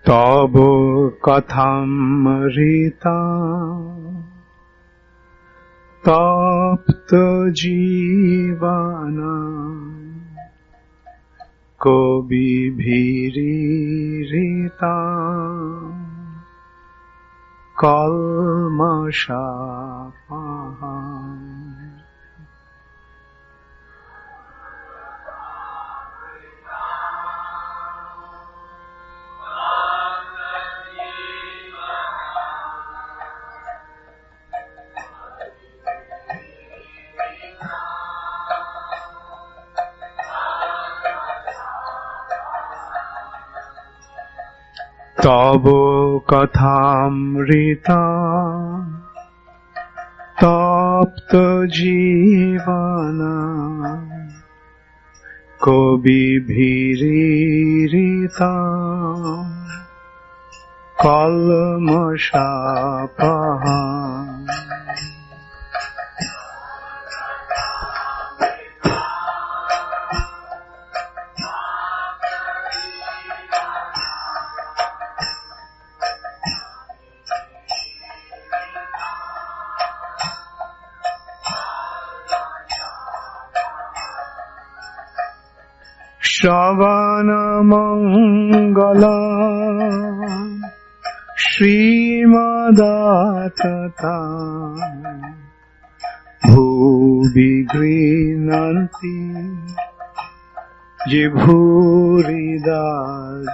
তব কথামৃতা তপ্ত জীবনা কবিভিরিতা কল্মষাপহা। তব কথামৃতা তপ্ত জীবনা কবিভিরিতা কল্মষাপহা। শ্রবণমঙ্গলা শ্রীমদাততা ভুবি গৃহ্ণন্তি জিভুরিদা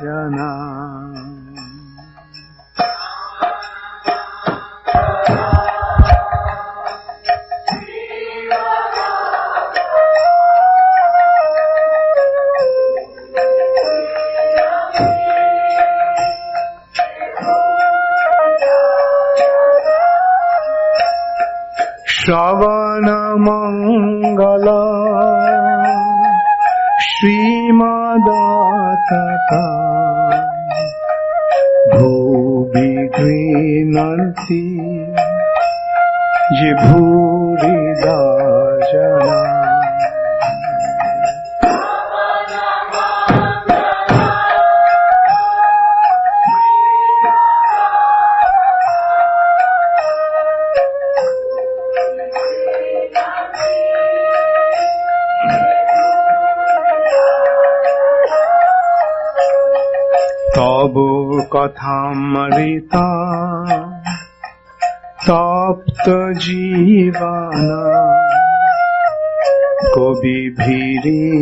জনা। শ্রবণমঙ্গলা শ্রীমদাততা ভুবি গৃহ্ণন্তি জিভুরিদা জনা। তব কথামৃতা তপ্ত জীবনা কবিভিরিতা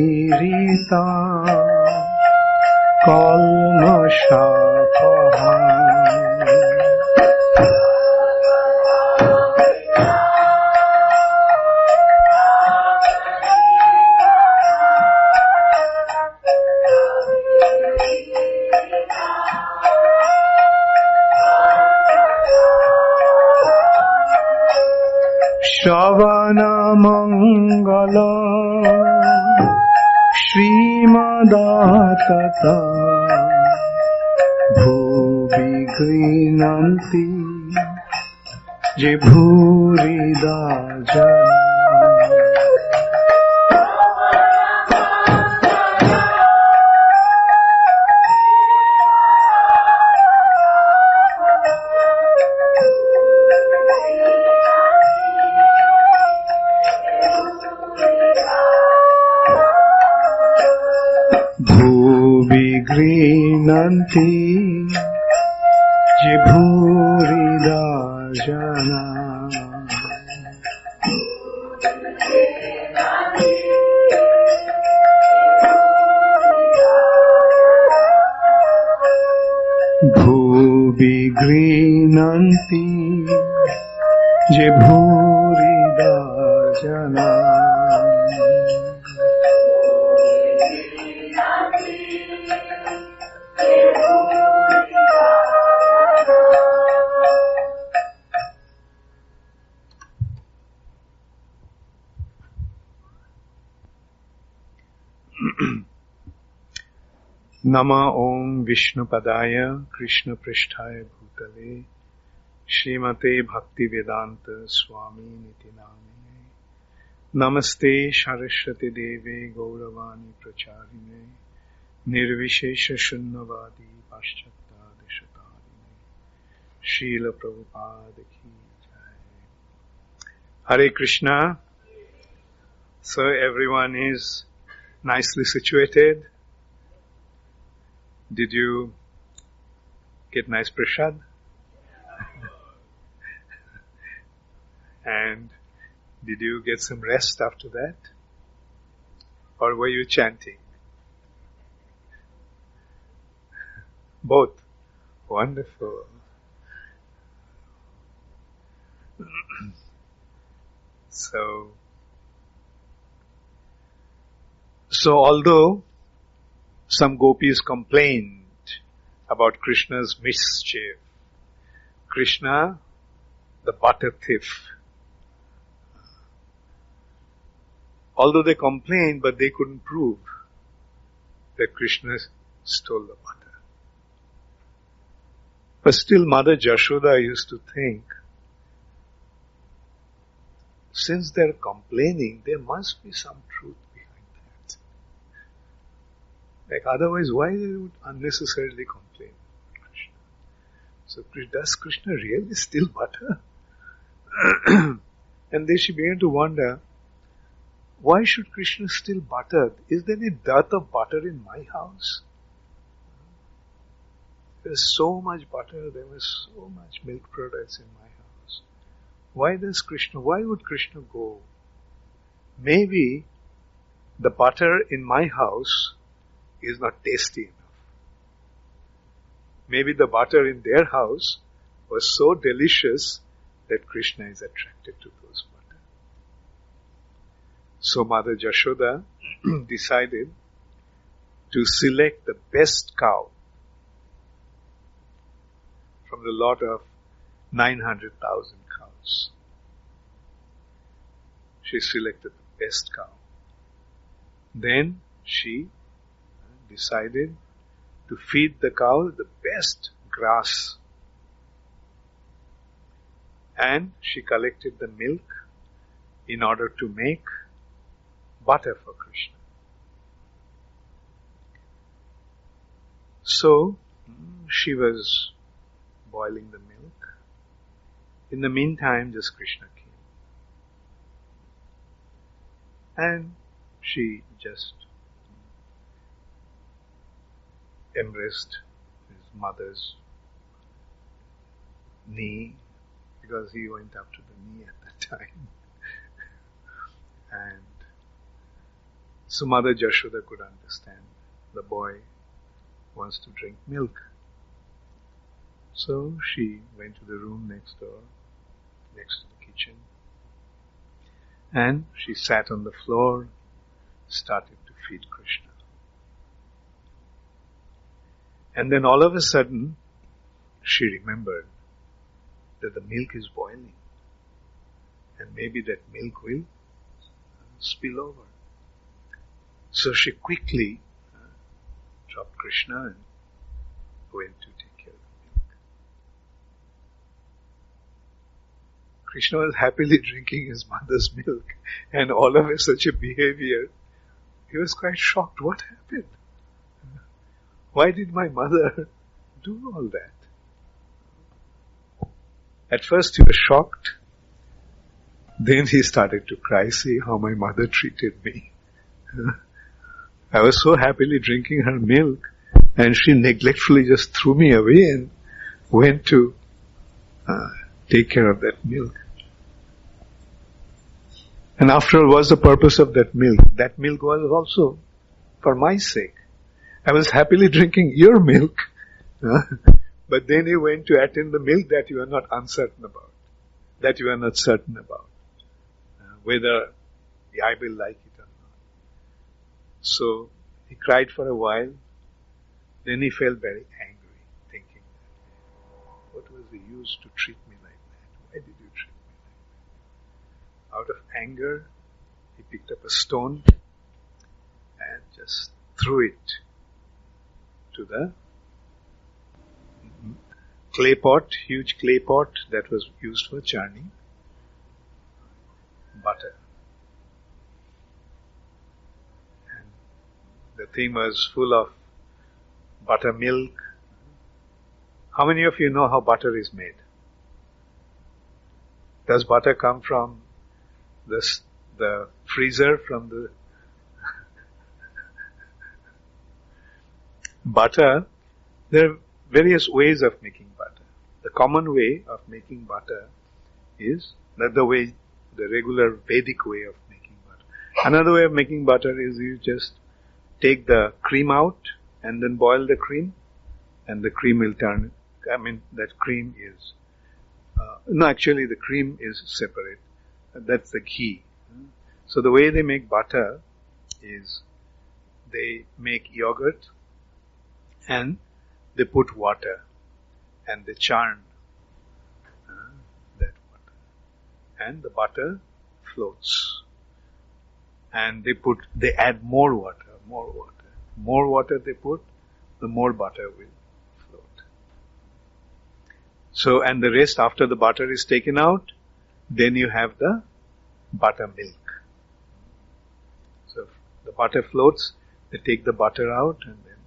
কল্মষাপহা। শ্রবণমঙ্গলা শ্রীমদাততা ভুবি গৃহ্ণন্তি জিভুরিদা জনা। ভুবি গৃহ্ণন্তি জিভুরিদা জনা। ভুবি গৃহ্ণন্তি জিভুরিদা জনা। नमः ओम विष्णुपदाय कृष्णपृष्ठाय भूतले श्रीमते भक्तिवेदांत स्वामी निति नामिने। नमस्ते सरस्वती देवे गौरवाणी प्रचारिणे निर्विशेष शून्यवादी पाश्चात्य Srila Prabhupada ki jai. Hare Krishna. So everyone is nicely situated. Did you get nice prasad? And did you get some rest after that? Or were you chanting? Both. Wonderful. So although some gopis complained about Krishna's mischief, Krishna, the butter thief, although they complained, but they couldn't prove that Krishna stole the butter. But still Mother Jashoda used to think, since they're complaining, there must be some truth behind that. Like otherwise, why they would unnecessarily complain about Krishna? So does Krishna really steal butter? And then she began to wonder, why should Krishna steal butter? Is there any dearth of butter in my house? There's so much butter, there was so much milk products in my house. Why would Krishna go? Maybe the butter in my house is not tasty enough. Maybe the butter in their house was so delicious that Krishna is attracted to those butter. So Mother Jashoda decided to select the best cow from the lot of 900,000 cows. She selected the best cow. Then she decided to feed the cow the best grass. And she collected the milk in order to make butter for Krishna. So she was boiling the milk. In the meantime, just Krishna came. And she just embraced his mother's knee, because he went up to the knee at that time. And so Mother Jashoda could understand the boy wants to drink milk. So she went to the room next door, next to the kitchen, and she sat on the floor, started to feed Krishna. And then all of a sudden, she remembered that the milk is boiling, and maybe that milk will spill over. So she quickly dropped Krishna and went to take care of the milk. Krishna was happily drinking his mother's milk, and all of such a behavior, he was quite shocked. What happened? Why did my mother do all that? At first he was shocked. Then he started to cry, see how my mother treated me. I was so happily drinking her milk, and she neglectfully just threw me away and went to take care of that milk. And after all, what's the purpose of that milk? That milk was also for my sake. I was happily drinking your milk, but then you went to attend the milk that you are not uncertain about, that you are not certain about, whether I will like it or not. So he cried for a while, then he felt very angry, thinking, what was the use to treat me like that? Why did you treat me like that? Out of anger, he picked up a stone and just threw it to the clay pot, huge clay pot that was used for churning butter. And the thing was full of buttermilk, How many of you know how butter is made? Does butter come from the freezer, from the butter? There are various ways of making butter. The common way of making butter is not the regular Vedic way of making butter. Another way of making butter is you just take the cream out and then boil the cream, and the cream will turn. That cream is actually the cream is separate. That's the ghee. So the way they make butter is they make yogurt and they put water and they churn that water, and the butter floats. And they add more water. More water they put, the more butter will float. So, and the rest, after the butter is taken out, then you have the buttermilk. So the butter floats, they take the butter out and then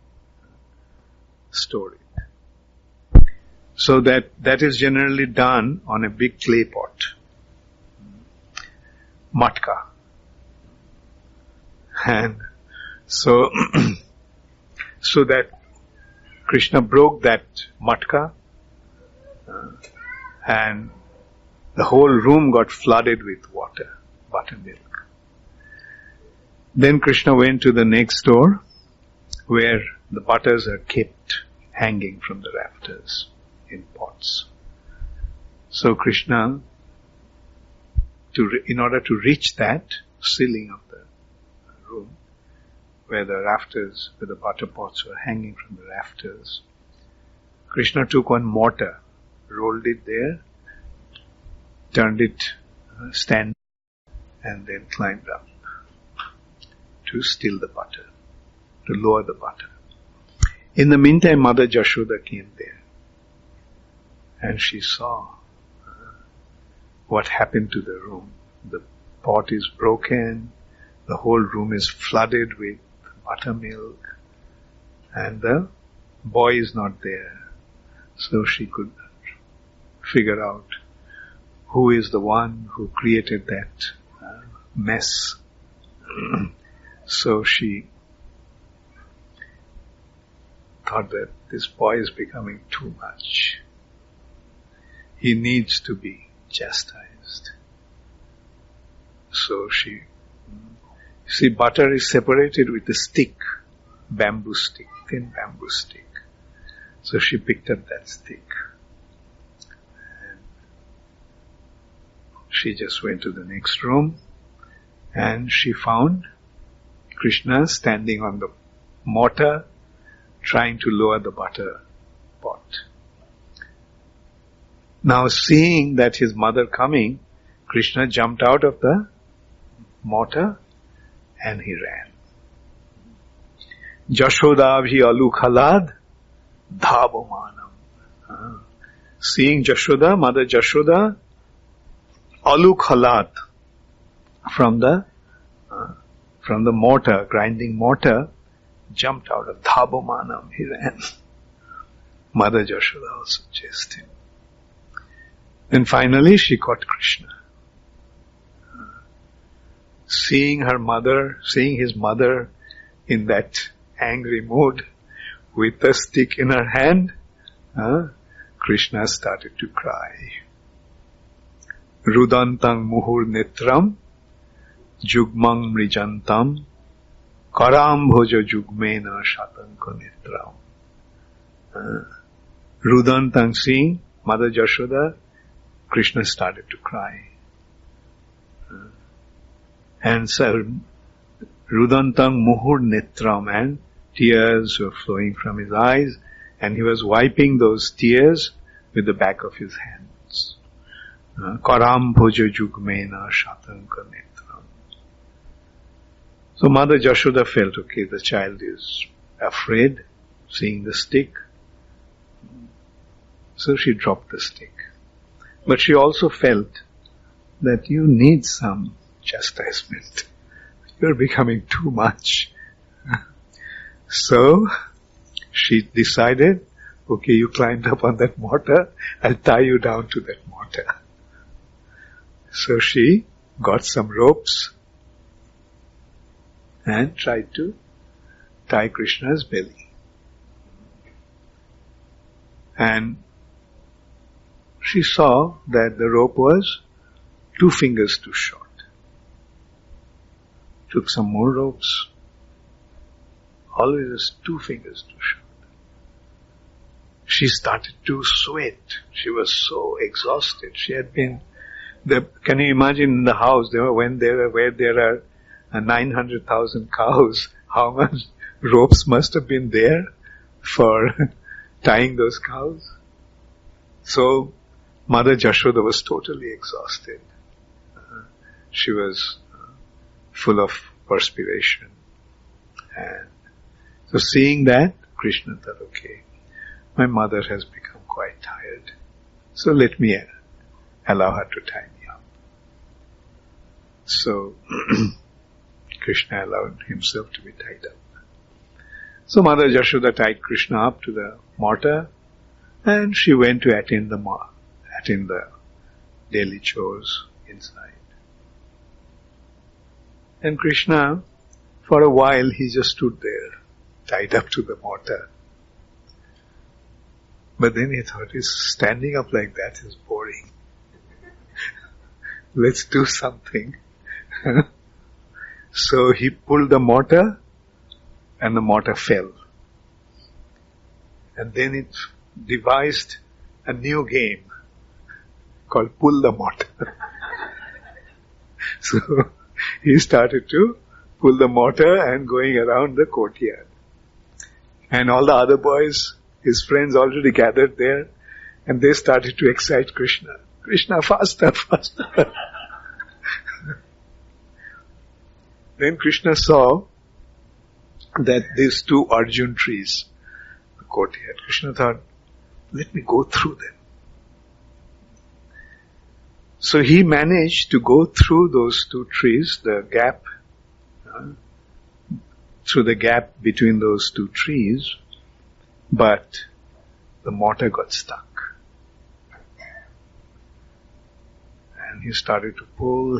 store it. So that is generally done on a big clay pot. Matka. And so that Krishna broke that matka, and the whole room got flooded with water, buttermilk. Then Krishna went to the next door where the butters are kept hanging from the rafters in pots. So Krishna, in order to reach that ceiling of the room, where the butter pots were hanging from the rafters, Krishna took one mortar, rolled it there, turned it, stand, and then climbed up to steal the butter, to lower the butter. In the meantime, Mother Jashoda came there, and she saw what happened to the room. The pot is broken, the whole room is flooded with buttermilk, and the boy is not there. So she could figure out who is the one who created that mess. So she thought that this boy is becoming too much. He needs to be chastised. So see, butter is separated with a stick, bamboo stick, thin bamboo stick. So she picked up that stick. And she just went to the next room, and she found Krishna standing on the mortar, trying to lower the butter pot. Now, seeing that his mother coming, Krishna jumped out of the mortar and he ran. Jashoda bhi alu khalad dhavomanam. Seeing Jashoda, Mother Jashoda, alu khalad, from the mortar, grinding mortar, jumped out of dhavomanam. He ran. Mother Jashoda also chased him. Then finally she caught Krishna. Seeing his mother in that angry mood with a stick in her hand, Krishna started to cry. Rudantang muhur netram jugmang mrijantam karambhoja jugmena shatanka netram. Rudantang, seeing Mother Jashoda, Krishna started to cry. And so, Rudantang muhur netram, and tears were flowing from his eyes, and he was wiping those tears with the back of his hands. Karam bhoja jugmena shatanka netram. So Mother Jashoda felt, okay, the child is afraid, seeing the stick. So she dropped the stick. But she also felt that you need some chastisement. You're becoming too much. So she decided Okay, you climbed up on that mortar, I'll tie you down to that mortar. So she got some ropes and tried to tie Krishna's belly. And she saw that the rope was 2 fingers too short. Took some more ropes. Always 2 fingers too short. She started to sweat. She was so exhausted. She had been, can you imagine in the house, where there are 900,000 cows, how much ropes must have been there for tying those cows? So, Mother Jashoda was totally exhausted. She was full of perspiration. And so seeing that, Krishna thought, okay, my mother has become quite tired. So let me allow her to tie me up. So, Krishna allowed himself to be tied up. So Mother Jashoda tied Krishna up to the mortar and she went to attend the daily chores inside. And Krishna, for a while, he just stood there, tied up to the mortar. But then he thought, standing up like that is boring. Let's do something. So he pulled the mortar and the mortar fell. And then it devised a new game called Pull the Mortar. So he started to pull the mortar and going around the courtyard. And all the other boys, his friends already gathered there, and they started to excite Krishna. Krishna, faster, faster. Then Krishna saw that these 2 Arjun trees, the courtyard. Krishna thought, let me go through them. So he managed to go through those 2 trees, the gap, through the gap between those 2 trees, but the mortar got stuck. And he started to pull,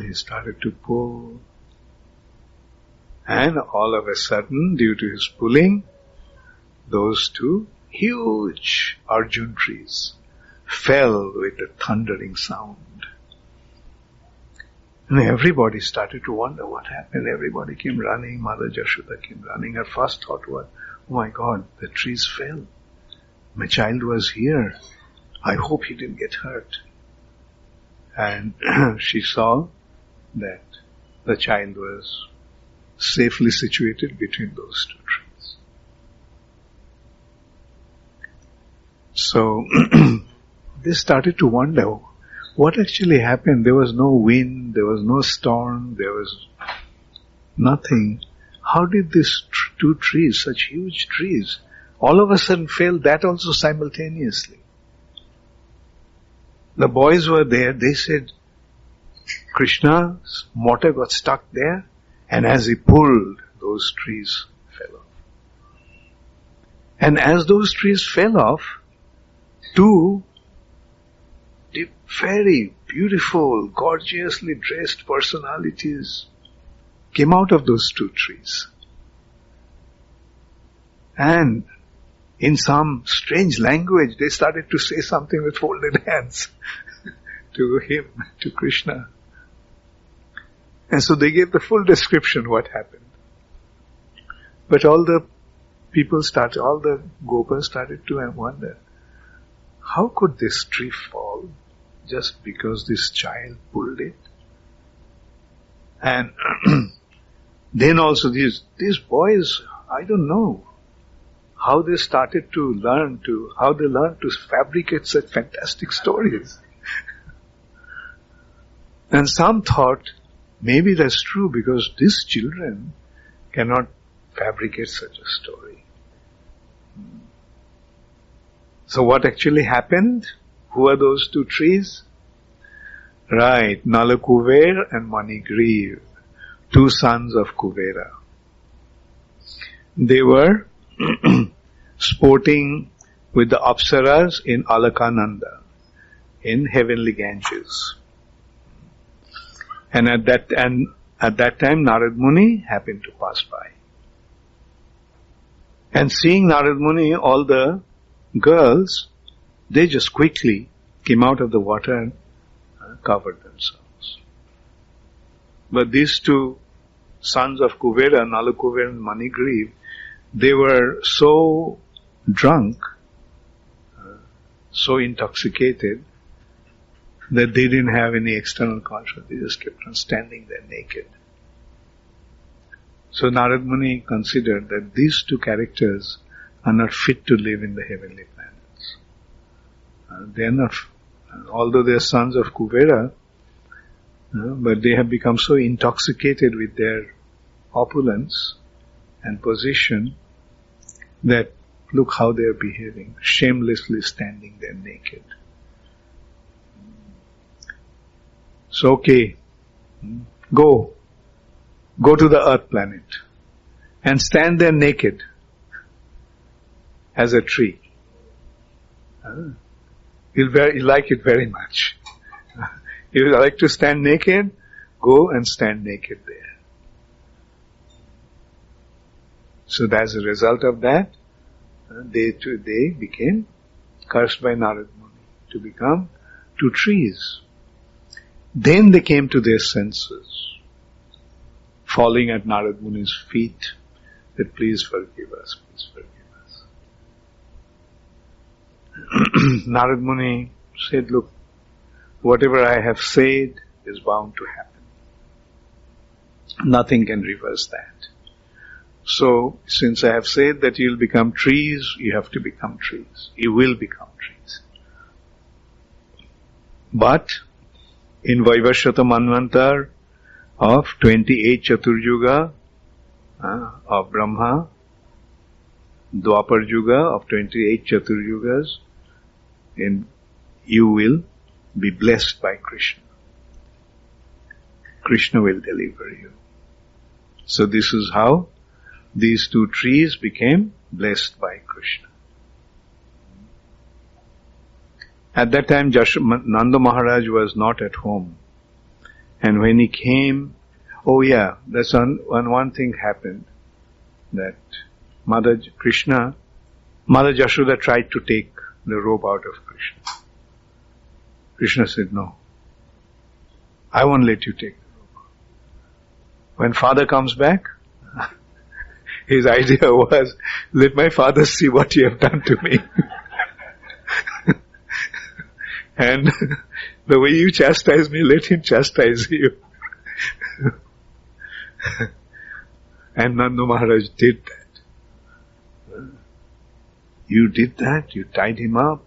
and all of a sudden, due to his pulling, those 2 huge Arjun trees fell with a thundering sound. And everybody started to wonder what happened. Everybody came running. Mother Jashoda came running. Her first thought was, oh my God, the trees fell. My child was here. I hope he didn't get hurt. And she saw that the child was safely situated between those 2 trees. So they started to wonder what actually happened. There was no wind, there was no storm, there was nothing. How did these 2 trees, such huge trees, all of a sudden fail, that also simultaneously? The boys were there, they said, Krishna's mortar got stuck there, and as he pulled, those trees fell off. And as those trees fell off, 2 very beautiful, gorgeously dressed personalities came out of those 2 trees. And in some strange language, they started to say something with folded hands to him, to Krishna. And so they gave the full description what happened. But all the gopas started to wonder, how could this tree fall just because this child pulled it? And then also these boys, I don't know how they started to learn to fabricate such fantastic stories. And some thought, maybe that's true because these children cannot fabricate such a story. So what actually happened? Who are those 2 trees? Right, Nala Kuver and Manigriv, 2 sons of Kuvera. They were sporting with the Apsaras in Alakananda, in heavenly Ganges. And at that time Narad Muni happened to pass by. And seeing Narad Muni, all the girls, they just quickly came out of the water and covered themselves. But these two sons of Kuvera, Nalakuvera and Manigriv, they were so drunk, so intoxicated, that they didn't have any external consciousness. They just kept on standing there naked. So Narad Muni considered that these two characters are not fit to live in the heavenly planets. They are not, although they are sons of Kuvera, but they have become so intoxicated with their opulence and position that look how they are behaving, shamelessly standing there naked. So okay, go to the earth planet and stand there naked as a tree. You'll like it very much. If you like to stand naked, go and stand naked there. So as a result of that, they became cursed by Narad Muni to become two trees. Then they came to their senses, falling at Narad Muni's feet, that please forgive us, please forgive us. Narad Muni said, look, whatever I have said is bound to happen. Nothing can reverse that. So, since I have said that you will become trees, you have to become trees. You will become trees. But, in Vaivashvata Manvantar of 28 Chaturjuga of Brahma, Dwapar Yuga of 28 Chaturjugas, you will be blessed by Krishna. Krishna will deliver you. So this is how these two trees became blessed by Krishna. At that time, Nanda Maharaj was not at home. And when he came, that's one thing happened, that Mother Jashoda tried to take the robe out of Krishna. Krishna said, no, I won't let you take the robe. When father comes back, his idea was, let my father see what you have done to me. And the way you chastise me, let him chastise you. And Nanda Maharaj did that. You did that, you tied him up.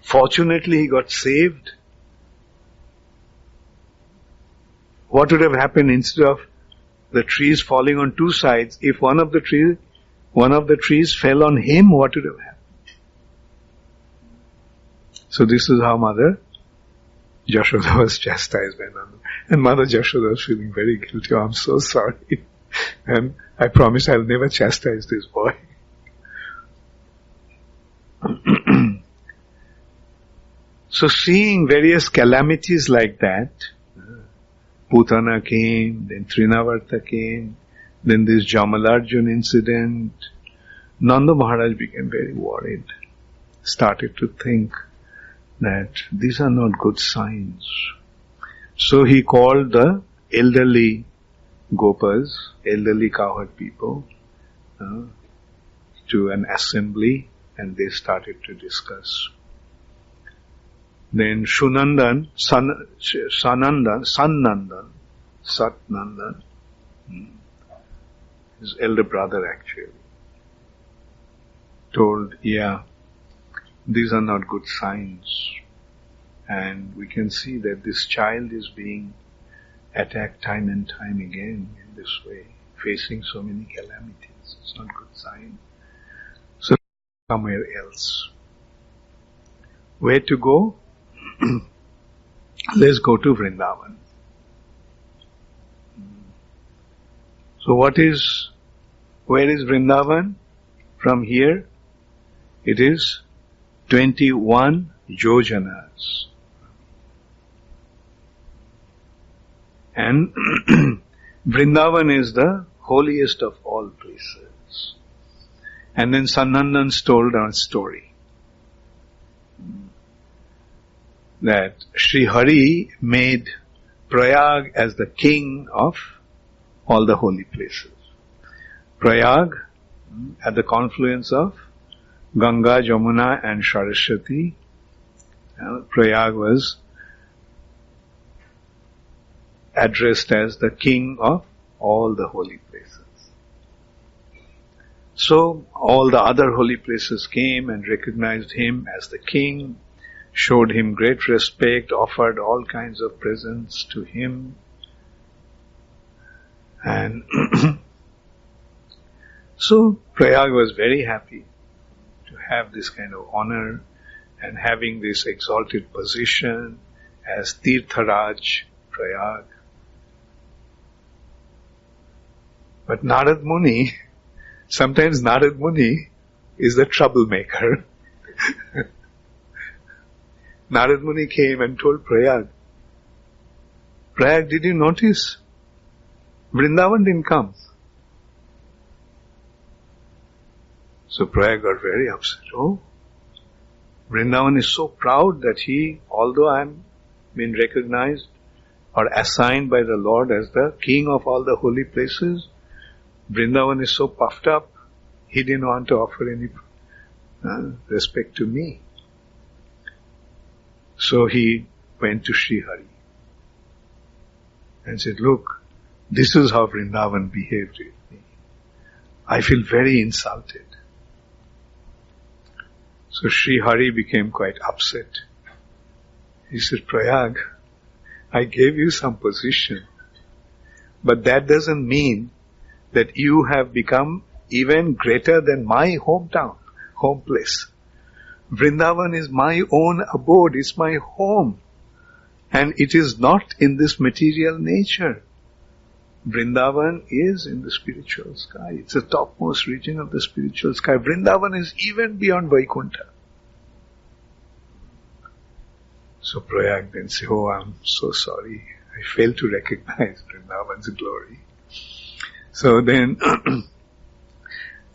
Fortunately, he got saved. What would have happened instead of the trees falling on two sides? If one of the trees fell on him, what would have happened? So this is how Mother Jashoda was chastised by Nanda. And Mother Jashoda was feeling very guilty. Oh, I'm so sorry. And I promise I'll never chastise this boy. So seeing various calamities like that, Putana came, then Trinavarta came, then this Jamalarjun incident, Nanda Maharaj became very worried, started to think that these are not good signs. So he called the elderly gopas, elderly cowherd people, to an assembly, and they started to discuss. Then Shunandan, Satnandan, his elder brother actually, told, these are not good signs. And we can see that this child is being attacked time and time again in this way, facing so many calamities. It's not a good sign. So somewhere else. Where to go? Let's go to Vrindavan. So where is Vrindavan? From here, it is 21 yojanas. And Vrindavan is the holiest of all places. And then Sanandan told our story that Sri Hari made Prayag as the king of all the holy places. Prayag, at the confluence of Ganga, Jamuna and Saraswati, Prayag was addressed as the king of all the holy places. So all the other holy places came and recognized him as the king, showed him great respect, offered all kinds of presents to him. And so Prayag was very happy to have this kind of honor and having this exalted position as Tirtharaj Prayag. But Narad Muni, sometimes Narad Muni is the troublemaker. Narad Muni came and told Prayag, Prayag, did you notice? Vrindavan didn't come. So Prayag got very upset. Oh, Vrindavan is so proud that he, although I'm been recognized or assigned by the Lord as the king of all the holy places, Vrindavan is so puffed up, he didn't want to offer any respect to me. So he went to Sri Hari and said, look, this is how Vrindavan behaved with me. I feel very insulted. So Sri Hari became quite upset. He said, Prayag, I gave you some position, but that doesn't mean that you have become even greater than my hometown, home place. Vrindavan is my own abode, it's my home. And it is not in this material nature. Vrindavan is in the spiritual sky. It's the topmost region of the spiritual sky. Vrindavan is even beyond Vaikuntha. So Prayag then said, oh, I'm so sorry. I failed to recognize Vrindavan's glory. So then,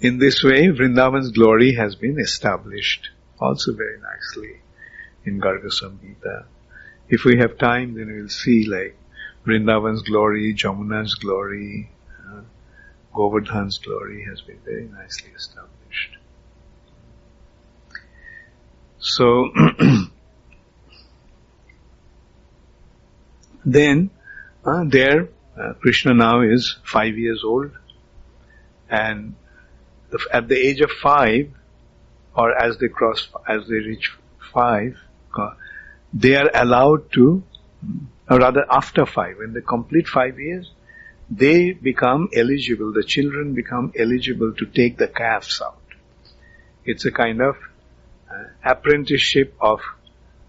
in this way, Vrindavan's glory has been established also very nicely in Garga Samhita. If we have time, then we'll see like Vrindavan's glory, Jamuna's glory, Govardhan's glory has been very nicely established. So, then, Krishna now is 5 years old, and at the age of 5, or as they reach 5, they are allowed to, or rather after 5, when they complete 5 years, they become eligible, the children become eligible to take the calves out. It's a kind of apprenticeship of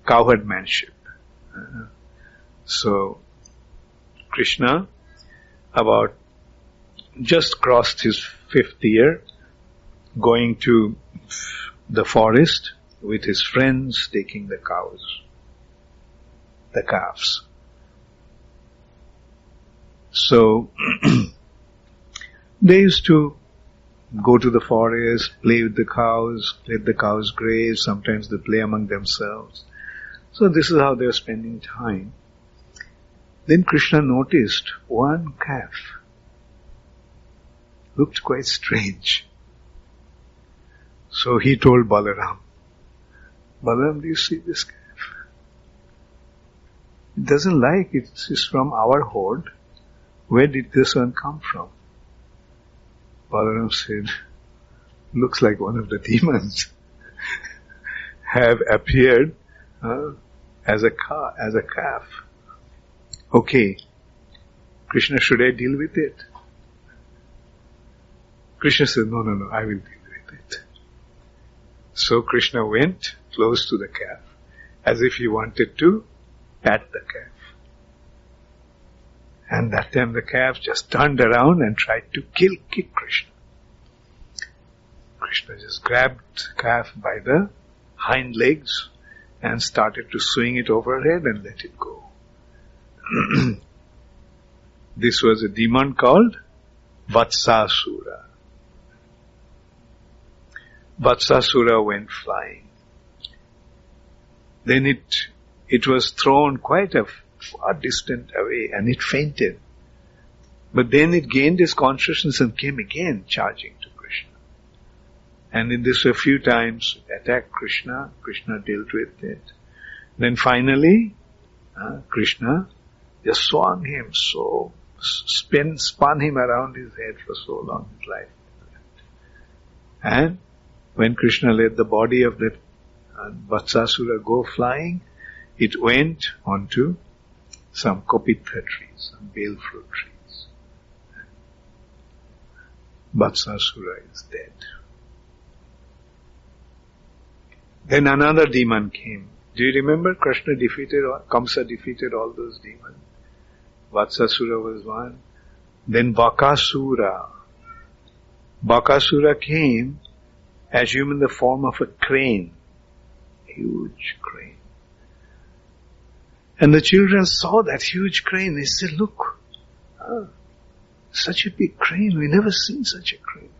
cowherdmanship. So, Krishna, about just crossed his 5th year, going to the forest with his friends, taking the cows, the calves. So, they used to go to the forest, play with the cows, let the cows graze, sometimes they play among themselves. So this is how they were spending time. Then Krishna noticed one calf looked quite strange. So he told Balaram, Balaram, do you see this calf? It doesn't like it. It's from our horde. Where did this one come from? Balaram said, looks like one of the demons have appeared as a calf. Okay, Krishna, should I deal with it? Krishna said, no, I will deal with it. So Krishna went close to the calf, as if he wanted to pat the calf. And that time the calf just turned around and tried to kick Krishna. Krishna just grabbed the calf by the hind legs and started to swing it overhead and let it go. This was a demon called Vatsasura. Vatsasura went flying. Then it was thrown quite a far distant away and it fainted. But then it gained its consciousness and came again charging to Krishna. And in this a few times attacked Krishna. Krishna dealt with it. Then finally, Krishna just swung him spun him around his head for so long his life. And when Krishna let the body of that Vatsasura go flying, it went onto some kopitha trees, some bale fruit trees. Vatsasura is dead. Then another demon came. Do you remember Kamsa defeated all those demons? Vatsasura was one. Then Bakasura. Bakasura came assumed in the form of a crane. Huge crane. And the children saw that huge crane. They said, look, such a big crane. We never seen such a crane.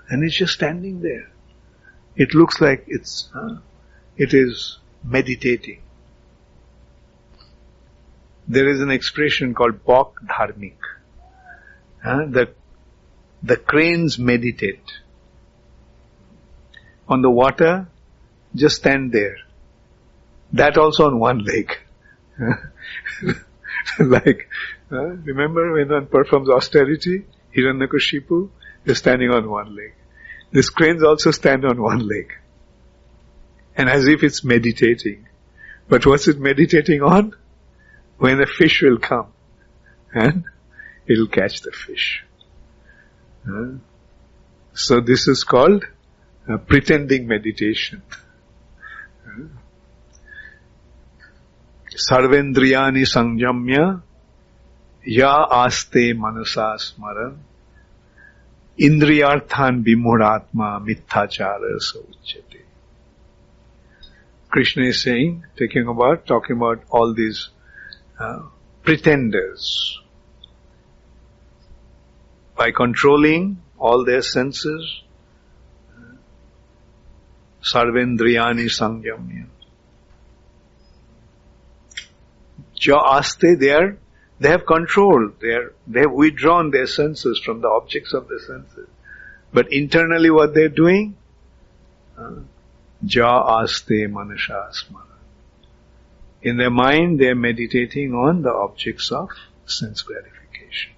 And it's just standing there. It looks like it is meditating. There is an expression called Bok Dharmik. The cranes meditate. On the water, just stand there. That also on one leg. Remember when one performs austerity? Hiranyakashipu is standing on one leg. These cranes also stand on one leg. And as if it's meditating. But what's it meditating on? When a fish will come. And it'll catch the fish. So this is called pretending meditation. Sarvendriyani sanjamya ya aste manasa smaran indriyarthan vimuratma mitthachara sauchyate. Krishna is saying, talking about all these pretenders. By controlling all their senses, sarvendriyani sanjamya. Ja aste, they have controlled, they have withdrawn their senses from the objects of the senses. But internally what they're doing? Ja aste manasha smara. In their mind they're meditating on the objects of sense gratification.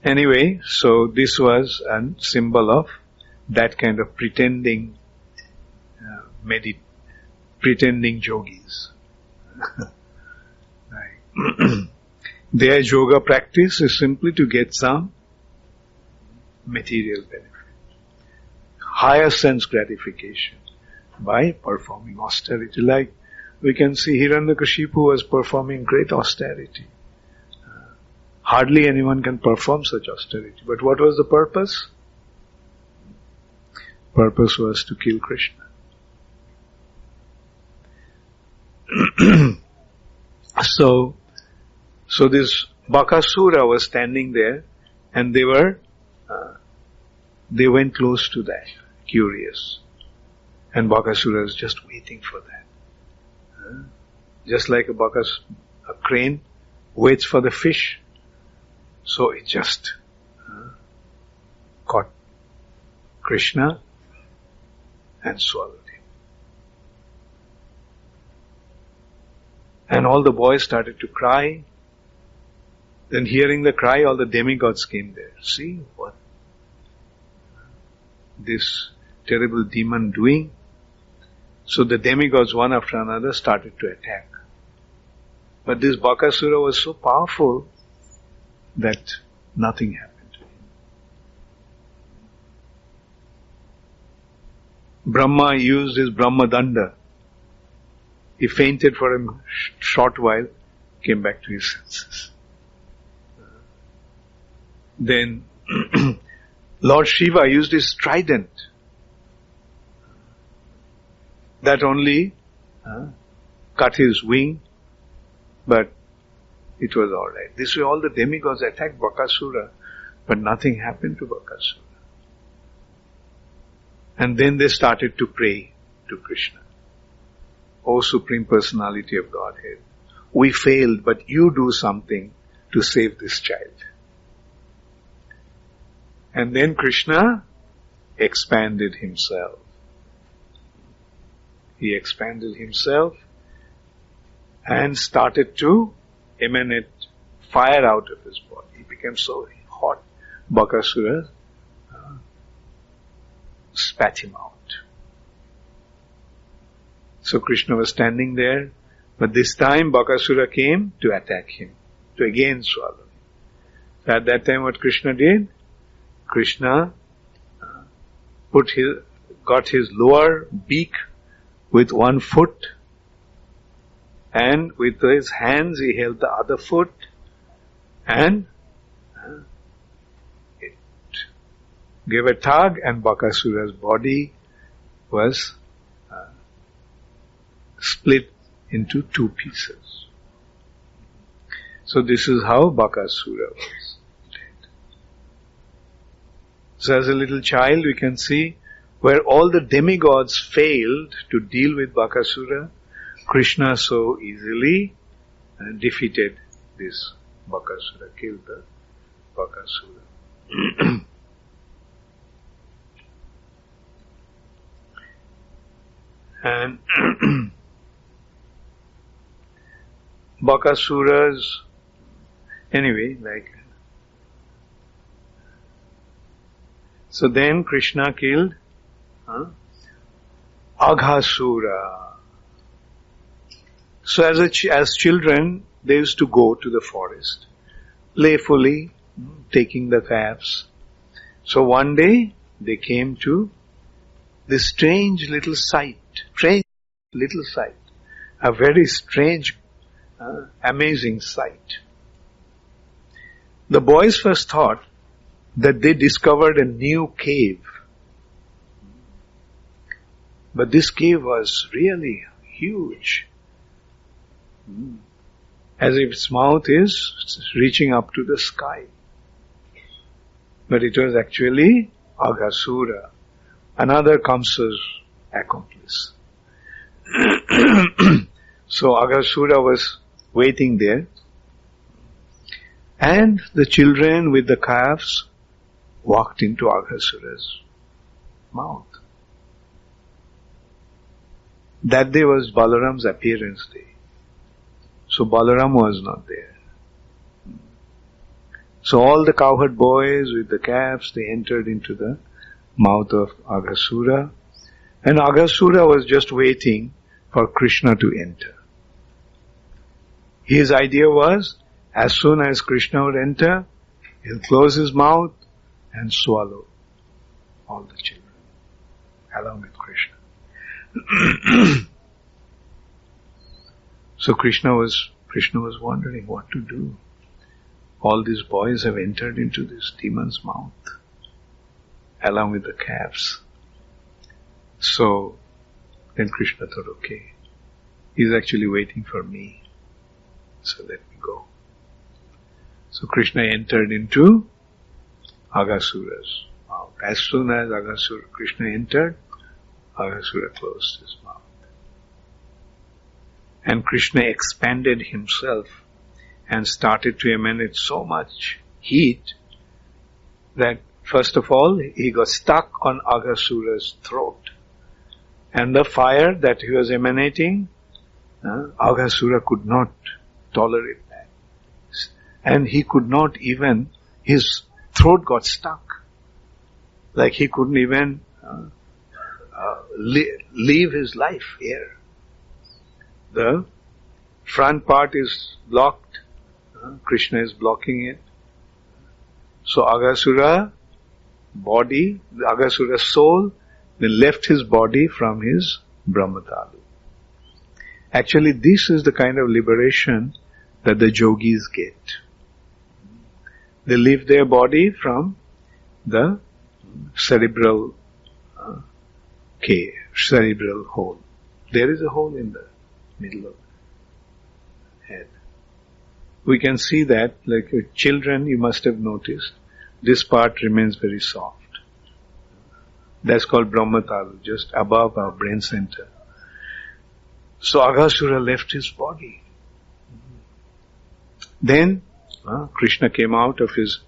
Anyway, so this was a symbol of that kind of pretending yogis. Their yoga practice is simply to get some material benefit, higher sense gratification by performing austerity. Like we can see Hiranyakashipu was performing great austerity. Hardly anyone can perform such austerity. But what was the purpose? Purpose was to kill Krishna. So this Bakasura was standing there, and they went close to that, curious. And Bakasura was just waiting for that. Just like a crane waits for the fish. So it just caught Krishna and swallowed him. And all the boys started to cry. Then hearing the cry, all the demigods came there. See what this terrible demon doing? So the demigods, one after another, started to attack. But this Bakasura was so powerful that nothing happened to him. Brahma used his Brahmadanda. He fainted for a short while, came back to his senses. Then Lord Shiva used his trident. That only cut his wing, but it was alright. This way all the demigods attacked Bakasura, but nothing happened to Bakasura. And then they started to pray to Krishna. O Supreme Personality of Godhead, we failed, but you do something to save this child. And then Krishna expanded himself. He expanded himself and started to emanate fire out of his body. He became so hot, Bakasura spat him out. So Krishna was standing there, but this time Bakasura came to attack him, to again swallow him. So at that time what Krishna did? Krishna got his lower beak with one foot, and with his hands he held the other foot, and it gave a tug, and Bakasura's body was split into two pieces. So this is how Bakasura was dead. So as a little child we can see where all the demigods failed to deal with Bakasura, Krishna so easily defeated this Bakasura, killed the Bakasura. And Bakasura's, anyway, so then Krishna killed Aghasura. So as children, they used to go to the forest, playfully taking the calves. So one day, they came to this strange little sight, a very strange, amazing sight. The boys first thought that they discovered a new cave. But this cave was really huge. As if its mouth is reaching up to the sky. But it was actually Aghasura, another Kamsa's accomplice. So Aghasura was waiting there, and the children with the calves walked into Aghasura's mouth. That day was Balaram's appearance day. So Balaram was not there. So all the cowherd boys with the calves, they entered into the mouth of Aghasura, and Aghasura was just waiting for Krishna to enter. His idea was, as soon as Krishna would enter, he'll close his mouth and swallow all the children, along with Krishna. So Krishna was wondering what to do. All these boys have entered into this demon's mouth, along with the calves. So then Krishna thought, okay, he's actually waiting for me. So let me go. So Krishna entered into Aghasura's mouth. As soon as Krishna entered, Aghasura closed his mouth. And Krishna expanded himself and started to emanate so much heat that first of all he got stuck on Aghasura's throat. And the fire that he was emanating, Aghasura could not tolerate that. And he could not even, his throat got stuck. Like he couldn't even live his life here. The front part is blocked. Krishna is blocking it. So Aghasura body, the Aghasura soul, then left his body from his Brahmatalu. Actually, this is the kind of liberation that the yogis get. They leave their body from the cerebral cerebral hole. There is a hole in the middle of the head. We can see that, like children, you must have noticed, this part remains very soft. That's called Brahmatalu, just above our brain center. So Aghasura left his body. Then Krishna came out of his...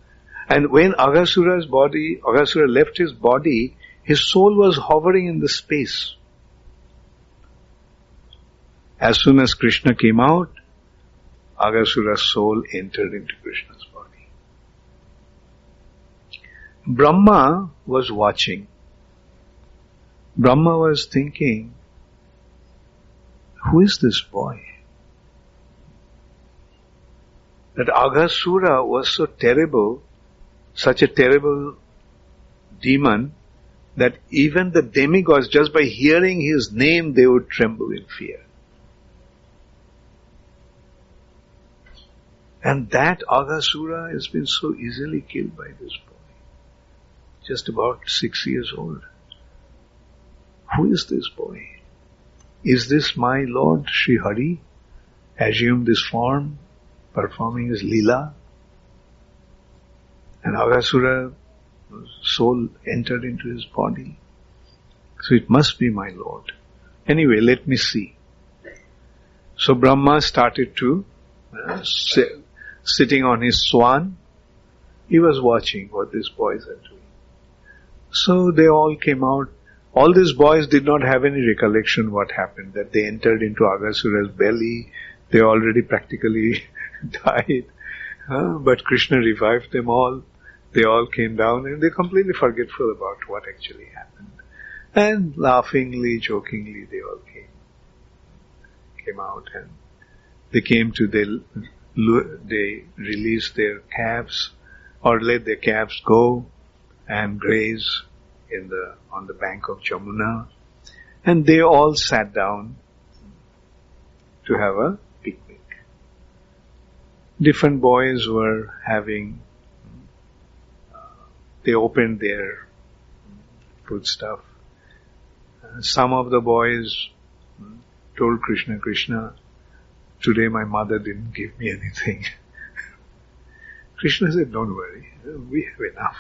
And when Aghasura left his body, his soul was hovering in the space. As soon as Krishna came out, Aghasura's soul entered into Krishna's body. Brahma was watching. Brahma was thinking, who is this boy? That Aghasura was so terrible, such a terrible demon, that even the demigods, just by hearing his name, they would tremble in fear. And that Aghasura has been so easily killed by this boy. Just about 6 years old. Who is this boy? Is this my Lord Sri Hari? Assumed this form, performing his Leela? And Aghasura's soul entered into his body. So it must be my Lord. Anyway, let me see. So Brahma started to sitting on his swan. He was watching what these boys are doing. So they all came out. All these boys did not have any recollection what happened, that they entered into Aghasura's belly. They already practically died. But Krishna revived them all. They all came down and they completely forgetful about what actually happened. And laughingly, jokingly, they all came out, and they came to they released their calves, or let their calves go and graze on the bank of Jamuna, and they all sat down to have a picnic. Different boys were having, they opened their foodstuff. Some of the boys told Krishna, Krishna, today my mother didn't give me anything. Krishna said, don't worry, we have enough.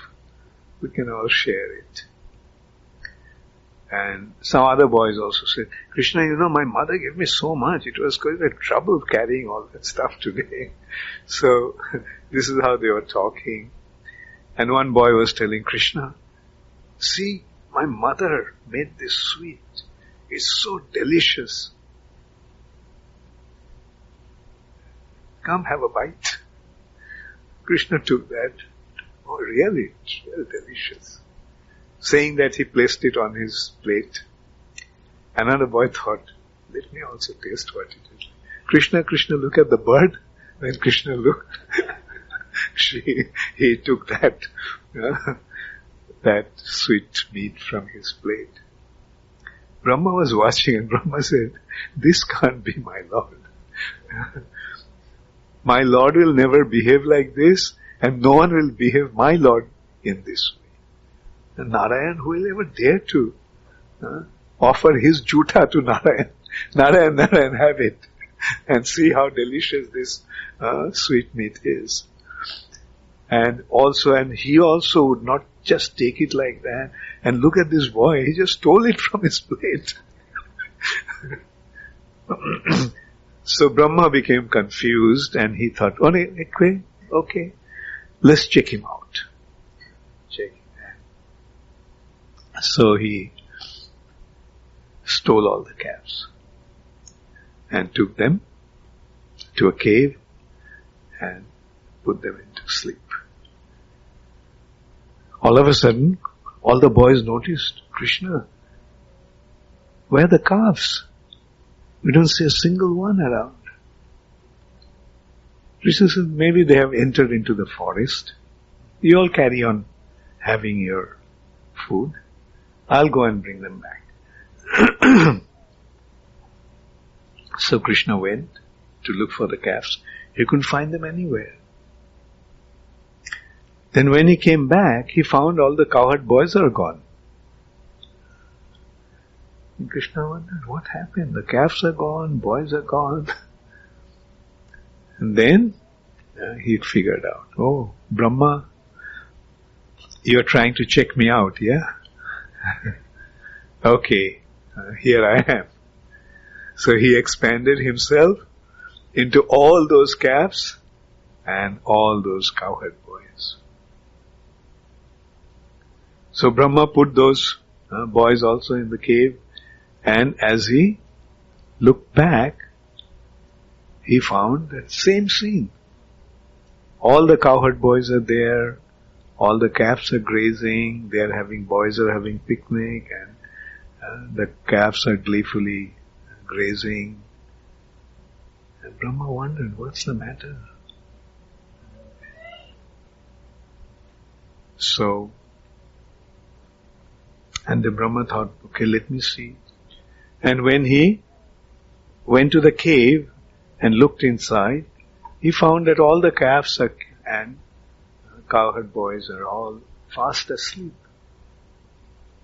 We can all share it. And some other boys also said, Krishna, my mother gave me so much, it was quite a trouble carrying all that stuff today. So, this is how they were talking. And one boy was telling Krishna, see, my mother made this sweet. It's so delicious. Come have a bite. Krishna took that. Oh, really? It's very delicious. Saying that, he placed it on his plate. Another boy thought, let me also taste what it is. Krishna, look at the bird. When Krishna looked, he took that sweet meat from his plate. Brahma was watching, and Brahma said, this can't be my Lord. My Lord will never behave like this, and no one will behave my Lord in this way. And Narayan, who will ever dare to offer his juta to Narayan? Narayan, have it. And see how delicious this sweet meat is. And he also would not just take it like that. And look at this boy, he just stole it from his plate. So Brahma became confused, and he thought, okay, let's check him out. So he stole all the calves and took them to a cave and put them into sleep. All of a sudden, all the boys noticed, Krishna, where are the calves? We don't see a single one around. Krishna said, maybe they have entered into the forest. You all carry on having your food. I'll go and bring them back. So Krishna went to look for the calves. He couldn't find them anywhere. Then when he came back, he found all the cowherd boys are gone. And Krishna wondered, what happened? The calves are gone, boys are gone. And then he figured out, oh, Brahma, you're trying to check me out, yeah? Okay, here I am. So he expanded himself into all those calves and all those cowherd boys. So Brahma put those boys also in the cave, and as he looked back, he found that same scene. All the cowherd boys are there, all the calves are grazing, boys are having picnic, and the calves are gleefully grazing. And Brahma wondered, what's the matter? So, and the Brahma thought, okay, let me see. And when he went to the cave and looked inside, he found that all the calves and cowherd boys are all fast asleep.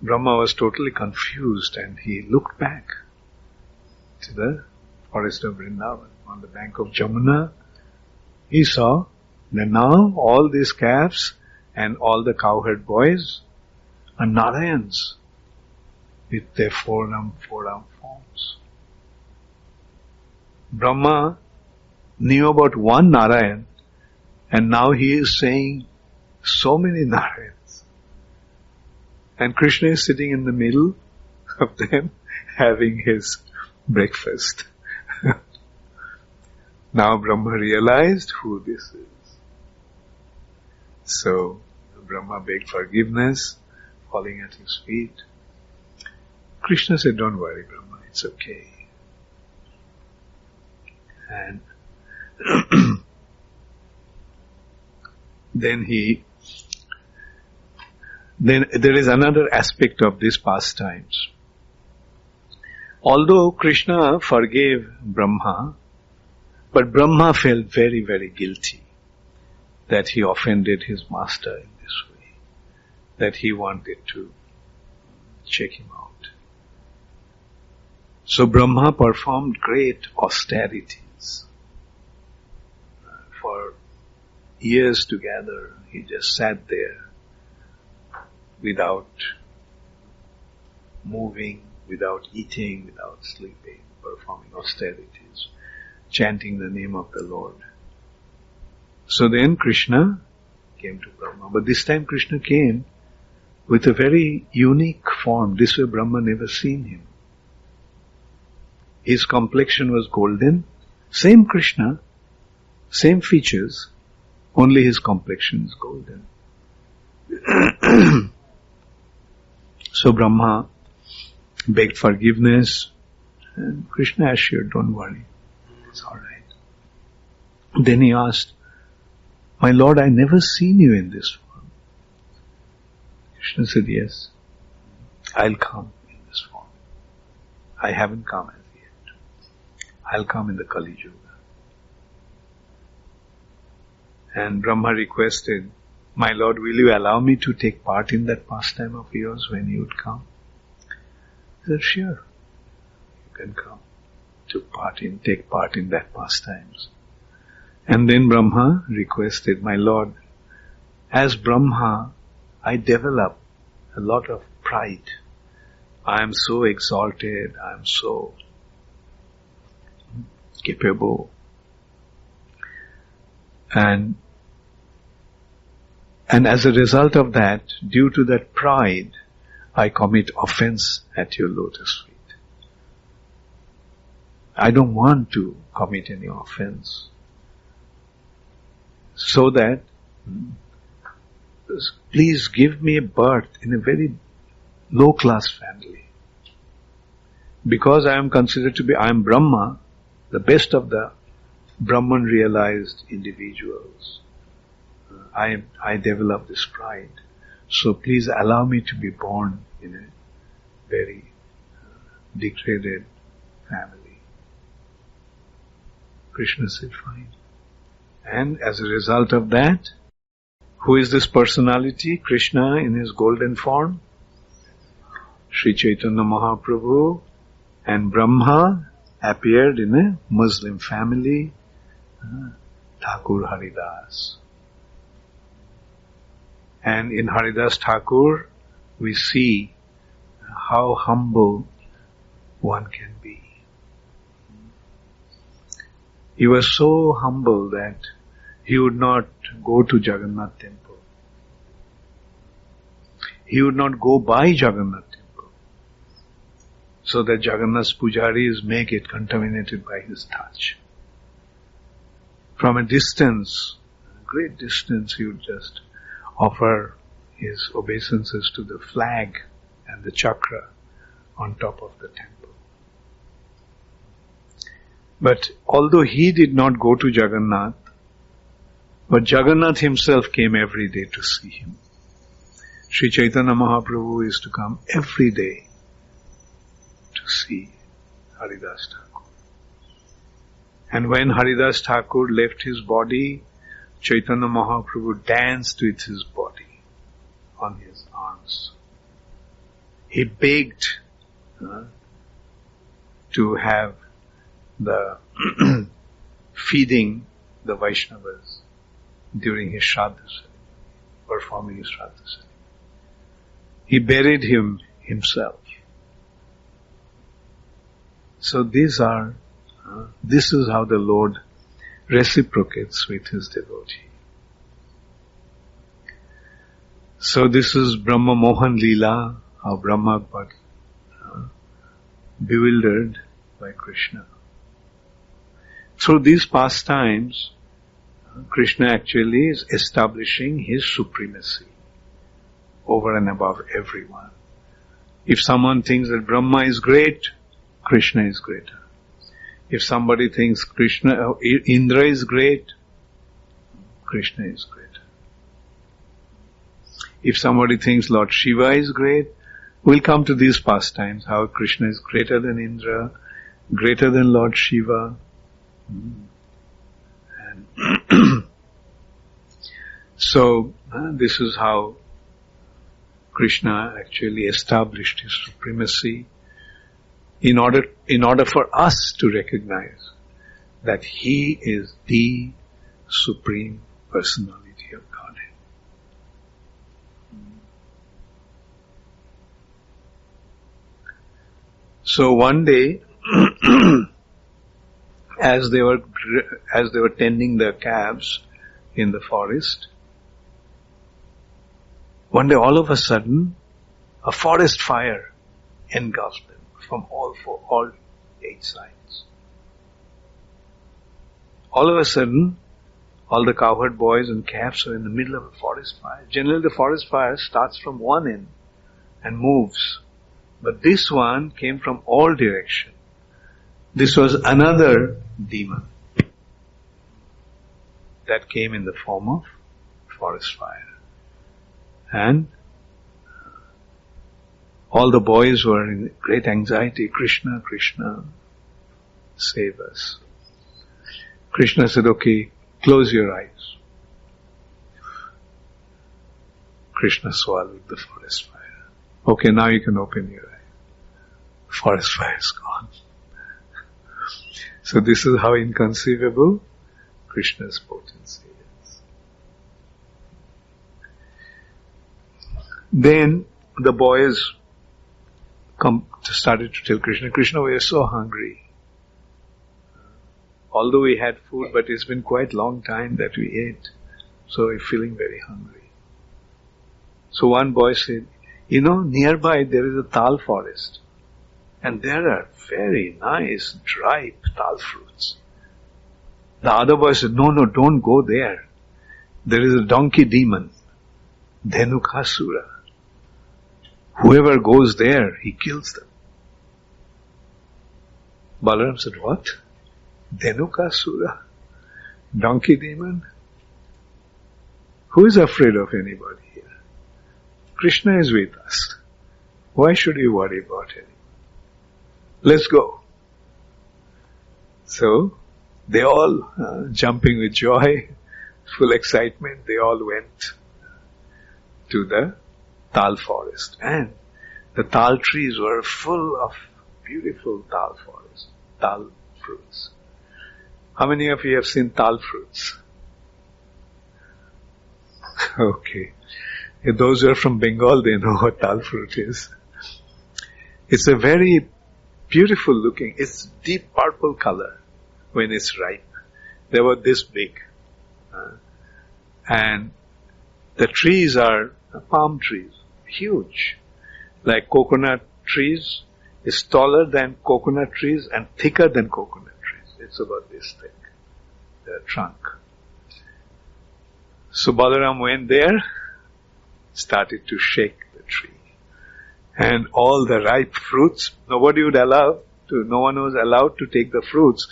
Brahma was totally confused, and he looked back to the forest of Vrindavan. On the bank of Jamuna, he saw that now all these calves and all the cowherd boys are Narayans with their four-arm forms. Brahma knew about one Narayan, and now he is saying so many Narayans. And Krishna is sitting in the middle of them having his breakfast. Now Brahma realized who this is. So Brahma begged forgiveness, falling at his feet. Krishna said, don't worry, Brahma, it's okay. And then there is another aspect of these pastimes. Although Krishna forgave Brahma, but Brahma felt very, very guilty that he offended his master in this way, that he wanted to check him out. So Brahma performed great austerities. For years together, he just sat there without moving, without eating, without sleeping, performing austerities, chanting the name of the Lord. So then Krishna came to Brahma. But this time Krishna came with a very unique form. This way Brahma never seen him. His complexion was golden. Same Krishna, same features, only his complexion is golden. So Brahma begged forgiveness, and Krishna assured, don't worry, it's alright. Then he asked, my Lord, I never seen you in this form. Krishna said, yes, I'll come in this form. I haven't come as yet. I'll come in the Kali Yuga. And Brahma requested, my Lord, will you allow me to take part in that pastime of yours when you would come? He said, sure, you can come to take part in that pastimes. And then Brahma requested, my Lord, as Brahma, I develop a lot of pride. I am so exalted, I am so capable. And as a result of that, due to that pride, I commit offense at your lotus feet. I don't want to commit any offense. So that, please give me a birth in a very low-class family. Because I am considered to be, I am Brahma, the best of the Brahman realized individuals. I develop this pride. So please allow me to be born in a very degraded family. Krishna said, fine. And as a result of that, Who is this personality? Krishna in his golden form. Sri Chaitanya Mahaprabhu and Brahma appeared in a Muslim family. Thakur Haridas. And in Haridas Thakur, we see how humble one can be. He was so humble that he would not go to Jagannath temple. He would not go by Jagannath temple, so that Jagannath's pujaris may get contaminated by his touch. From a distance, a great distance, he would just offer his obeisances to the flag and the chakra on top of the temple. But although he did not go to Jagannath, but Jagannath himself came every day to see him. Sri Chaitanya Mahaprabhu is to come every day to see Haridas Thakur. And when Haridas Thakur left his body, Chaitanya Mahaprabhu danced with his body on his arms. He begged to have the feeding the Vaishnavas during his Shraddha ceremony, performing his Shraddha ceremony. He buried him himself. So this is how the Lord reciprocates with his devotee. So this is Brahma Mohan Leela, how Brahma got bewildered by Krishna. Through these pastimes, Krishna actually is establishing his supremacy over and above everyone. If someone thinks that Brahma is great, Krishna is greater. If somebody thinks Indra is great, Krishna is greater. If somebody thinks Lord Shiva is great, we'll come to these pastimes, how Krishna is greater than Indra, greater than Lord Shiva. And so, this is how Krishna actually established his supremacy in order for us to recognize that he is the Supreme Personality of Godhead. So one day, as they were tending their calves in the forest, one day all of a sudden, a forest fire engulfed them from all 8 sides. All of a sudden, all the cowherd boys and calves are in the middle of a forest fire. Generally, the forest fire starts from one end and moves. But this one came from all directions. This was another demon that came in the form of forest fire. And all the boys were in great anxiety. Krishna, Krishna, save us. Krishna said, okay, close your eyes. Krishna swallowed the forest fire. Okay, now you can open your eye. Forest fire is gone. So this is how inconceivable Krishna's potency is. Then the boys started to tell Krishna, Krishna, we are so hungry. Although we had food, but it's been quite a long time that we ate, so we're feeling very hungry. So one boy said, nearby there is a tal forest, and there are very nice, ripe tal fruits. The other boy said, no, don't go there. There is a donkey demon, Dhenukasura. Whoever goes there, he kills them. Balaram said, what? Dhenukasura? Donkey demon? Who is afraid of anybody here? Krishna is with us. Why should we worry about anyone? Let's go. So, they all, jumping with joy, full excitement, they all went to the tal forest. And the tal trees were full of beautiful tal forest, tal fruits. How many of you have seen tal fruits? Okay. If those who are from Bengal, they know what tal fruit is. It's a very beautiful looking, it's deep purple color when it's ripe. They were this big. And the trees are palm trees, huge. Like coconut trees, is taller than coconut trees and thicker than coconut trees. It's about this thick, the trunk. So Balaram went there, started to shake the tree. And all the ripe fruits, no one was allowed to take the fruits.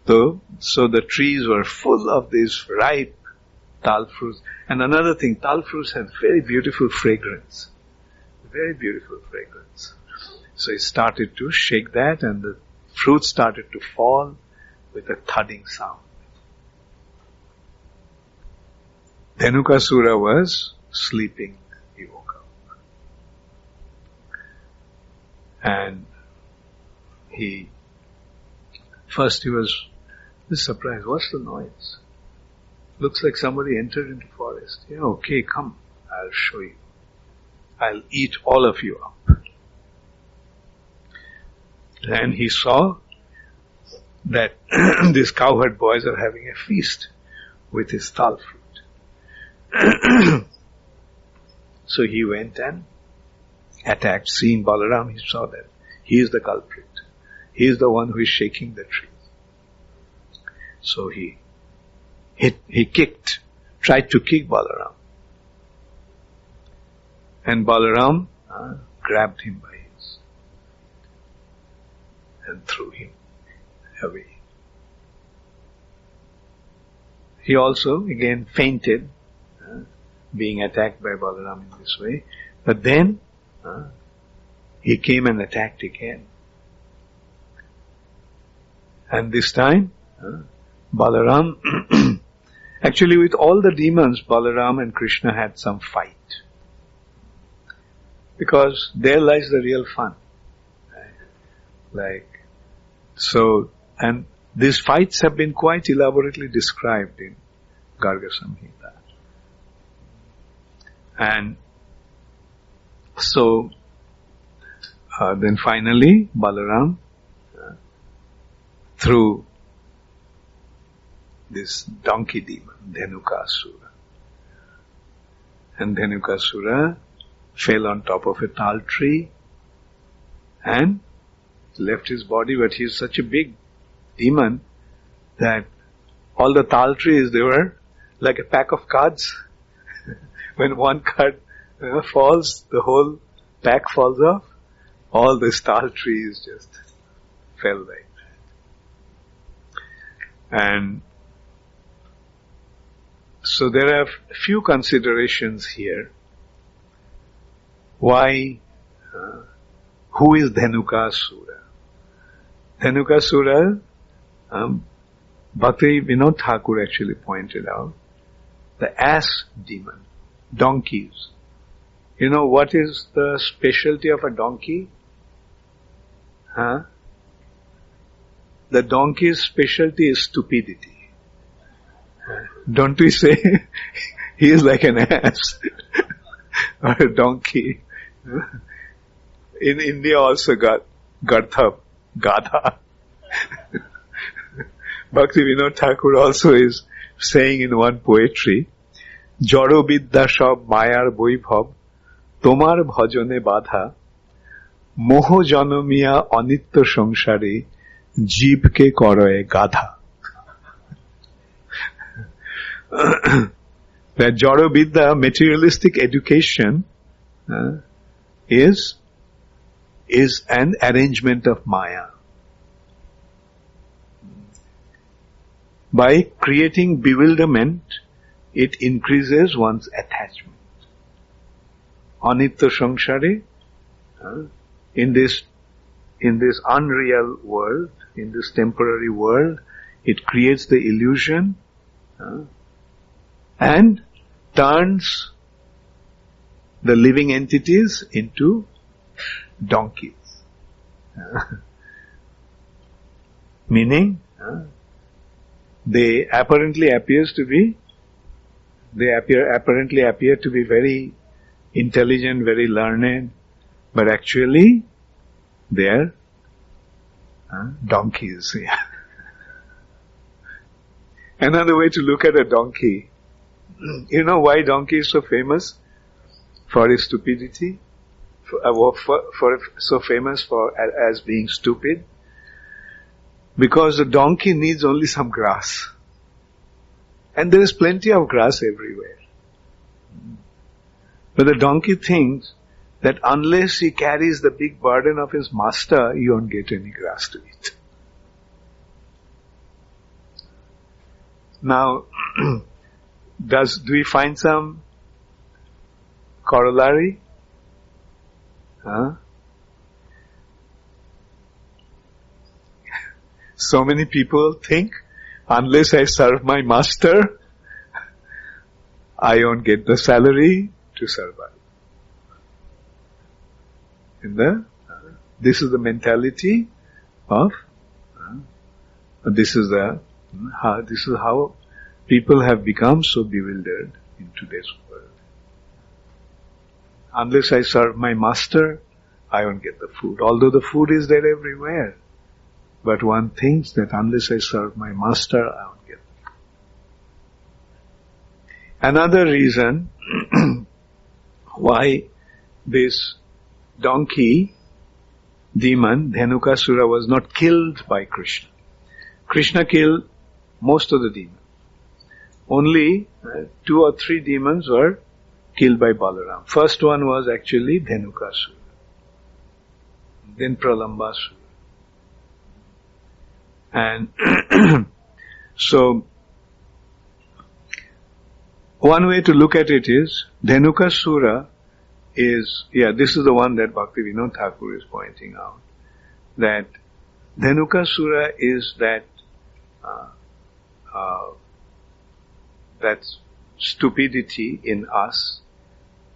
So the trees were full of these ripe tal fruits. And another thing, tal fruits have very beautiful fragrance. Very beautiful fragrance. So he started to shake that and the fruit started to fall with a thudding sound. Dhenukasura was sleeping. He woke up. And he was surprised. What's the noise? Looks like somebody entered into the forest. Yeah, okay, come. I'll show you. I'll eat all of you up. And he saw that these cowherd boys are having a feast with his tal fruit. So he went and attacked. Seeing Balaram, he saw that he is the culprit. He is the one who is shaking the tree. So he tried to kick Balaram. And Balaram grabbed him by his and threw him away. He also again fainted, being attacked by Balaram in this way. But then he came and attacked again. And this time, Balaram, actually with all the demons, Balaram and Krishna had some fight. Because there lies the real fun. And these fights have been quite elaborately described in Garga Samhita. And so, then finally, Balaram threw this donkey demon, Dhenukasura. And Dhenukasura fell on top of a tal tree and left his body, but he is such a big demon that all the tal trees, they were like a pack of cards. When one card falls, the whole pack falls off. All the tal trees just fell like that. And so there are a few considerations here. Why, who is Dhenukasura? Dhenukasura, Bhakti Vinod Thakur actually pointed out, the ass demon, donkeys. You know what is the specialty of a donkey? The donkey's specialty is stupidity. Don't we say he is like an ass or a donkey? In India also got Gadha. Bhakti Vinod Thakur also is saying in one poetry, Jaro Bidya Shab Mayar Boibhav, Tomar Bhajone Badha, Moho Janomiya Anitya Sangsare, Jeebke Koroye Gadha. That Jaro Bidya, materialistic education, is an arrangement of Maya. By creating bewilderment, it increases one's attachment. Anitya Sangsare, in this unreal world, in this temporary world, it creates the illusion and turns the living entities into donkeys. Meaning, they apparently appear to be very intelligent, very learned, but actually they are donkeys. Yeah. Another way to look at a donkey, you know why donkey is so famous for its stupidity? So famous as being stupid? Because the donkey needs only some grass. And there is plenty of grass everywhere. But the donkey thinks that unless he carries the big burden of his master, he won't get any grass to eat. Now, do we find some corollary? So many people think, unless I serve my master, I won't get the salary to survive. This is the mentality of, this is how people have become so bewildered in today's world. Unless I serve my master, I won't get the food. Although the food is there everywhere. But one thinks that unless I serve my master, I won't get it. Another reason why this donkey demon, Dhenukasura, was not killed by Krishna. Krishna killed most of the demons. Only 2 or 3 demons were killed by Balaram. First one was actually Dhenukasura. Then Pralambasura. And so, one way to look at it is, Dhenukasura is, this is the one that Bhaktivinoda Thakur is pointing out, that Dhenukasura is that stupidity in us,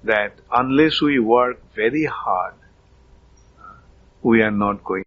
that unless we work very hard, we are not going